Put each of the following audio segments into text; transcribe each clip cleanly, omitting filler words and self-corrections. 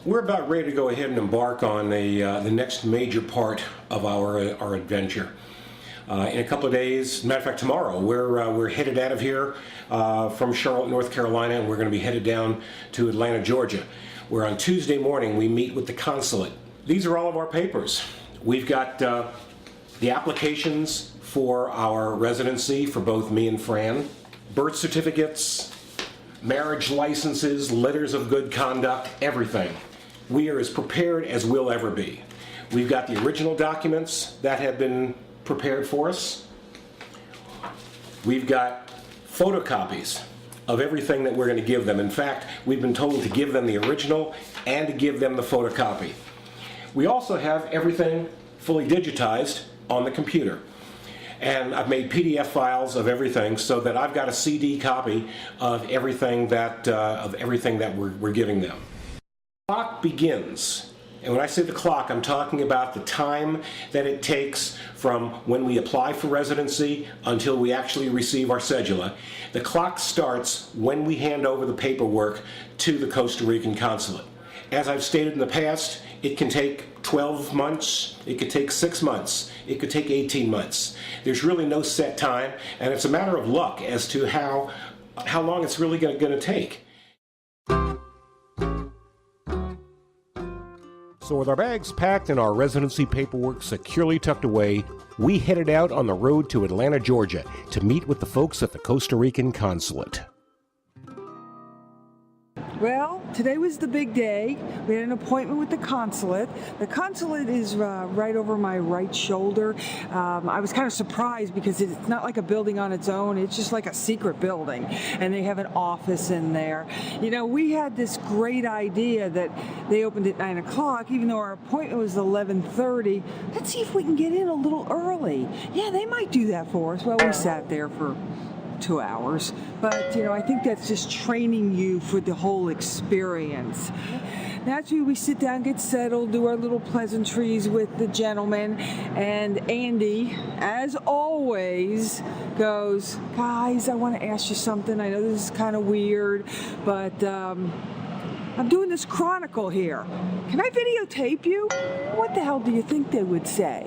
We're about ready to go ahead and embark on the next major part of our adventure. In a couple of days, matter of fact tomorrow, we're headed out of here from Charlotte, North Carolina, and we're going to be headed down to Atlanta, Georgia, where on Tuesday morning we meet with the consulate. These are all of our papers. We've got the applications for our residency for both me and Fran, birth certificates, marriage licenses, letters of good conduct, everything. We are as prepared as we'll ever be. We've got the original documents that have been prepared for us. We've got photocopies of everything that we're going to give them. In fact, we've been told to give them the original and to give them the photocopy. We also have everything fully digitized on the computer. And I've made PDF files of everything so that I've got a CD copy of everything that we're giving them. The clock begins, and when I say the clock, I'm talking about the time that it takes from when we apply for residency until we actually receive our cedula. The clock starts when we hand over the paperwork to the Costa Rican Consulate. As I've stated in the past, it can take 12 months, it could take 6 months, it could take 18 months. There's really no set time, and it's a matter of luck as to how long it's really going to take. So with our bags packed and our residency paperwork securely tucked away, we headed out on the road to Atlanta, Georgia to meet with the folks at the Costa Rican Consulate. Well, today was the big day. We had an appointment with the consulate. The consulate is right over my right shoulder. I was kind of surprised because it's not like a building on its own. It's just like a secret building, and they have an office in there. You know, we had this great idea that they opened at 9 o'clock, even though our appointment was 11:30. Let's see if we can get in a little early. Yeah, they might do that for us. Well, we sat there for 2 hours, but you know, I think that's just training you for the whole experience. Naturally, we sit down, get settled, do our little pleasantries with the gentleman, and Andy, as always, goes, "Guys, I want to ask you something. I know this is kind of weird, but I'm doing this chronicle here. Can I videotape you?" What the hell do you think they would say?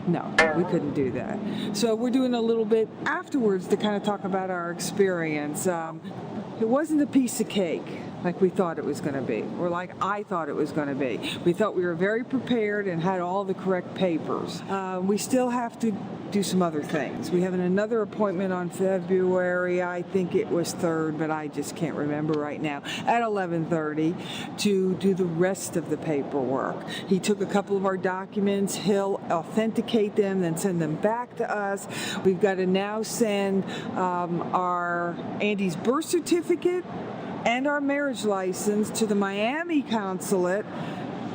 No, we couldn't do that. So we're doing a little bit afterwards to kind of talk about our experience. It wasn't a piece of cake like we thought it was going to be, or like I thought it was going to be. We thought we were very prepared and had all the correct papers. We still have to do some other things. We have another appointment on February, I think it was 3rd, but I just can't remember right now, at 11:30 to do the rest of the paperwork. He took a couple of our documents, he'll authenticate them, then send them back to us. We've got to now send our Andy's birth certificate and our marriage license to the Miami consulate,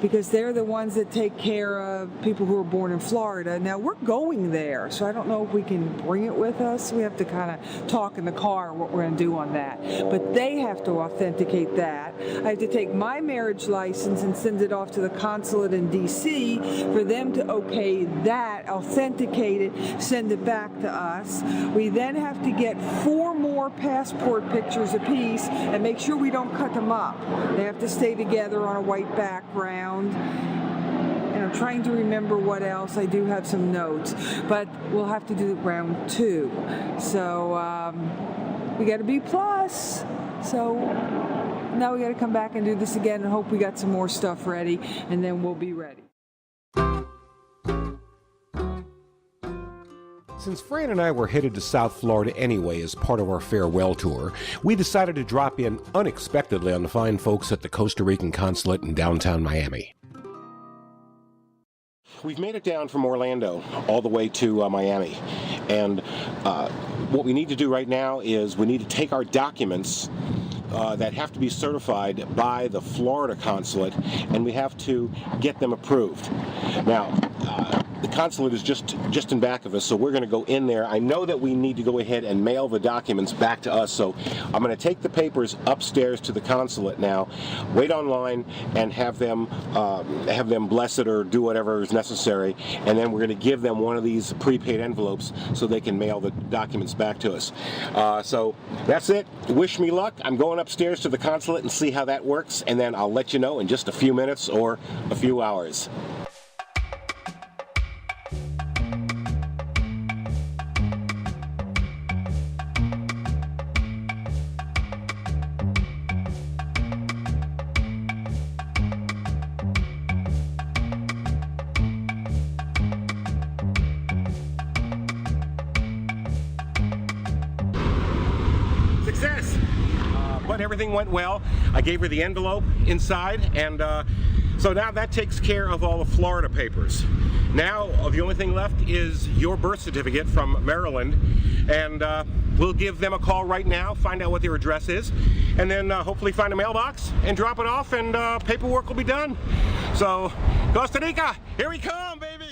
because they're the ones that take care of people who are born in Florida. Now, we're going there, so I don't know if we can bring it with us. We have to kind of talk in the car what we're going to do on that. But they have to authenticate that. I have to take my marriage license and send it off to the consulate in D.C. for them to okay that, authenticate it, send it back to us. We then have to get 4 more passport pictures apiece and make sure we don't cut them up. They have to stay together on a white background. And I'm trying to remember what else. I do have some notes, but we'll have to do round 2. So we got a B+. So now we got to come back and do this again and hope we got some more stuff ready, and then we'll be ready. Since Fran and I were headed to South Florida anyway as part of our farewell tour, we decided to drop in unexpectedly on the fine folks at the Costa Rican Consulate in downtown Miami. We've made it down from Orlando all the way to Miami, and what we need to do right now is we need to take our documents that have to be certified by the Florida consulate, and we have to get them approved. Now, the consulate is just in back of us, so we're going to go in there. I know that we need to go ahead and mail the documents back to us, so I'm going to take the papers upstairs to the consulate now, wait online, and have them bless it or do whatever is necessary, and then we're going to give them one of these prepaid envelopes so they can mail the documents back to us. So that's it. Wish me luck. I'm going upstairs to the consulate and see how that works, and then I'll let you know in just a few minutes or a few hours. Success! But everything went well. I gave her the envelope inside, and so now that takes care of all the Florida papers. Now the only thing left is your birth certificate from Maryland, and we'll give them a call right now, find out what their address is, and then hopefully find a mailbox and drop it off, and paperwork will be done. So, Costa Rica, here we come, baby!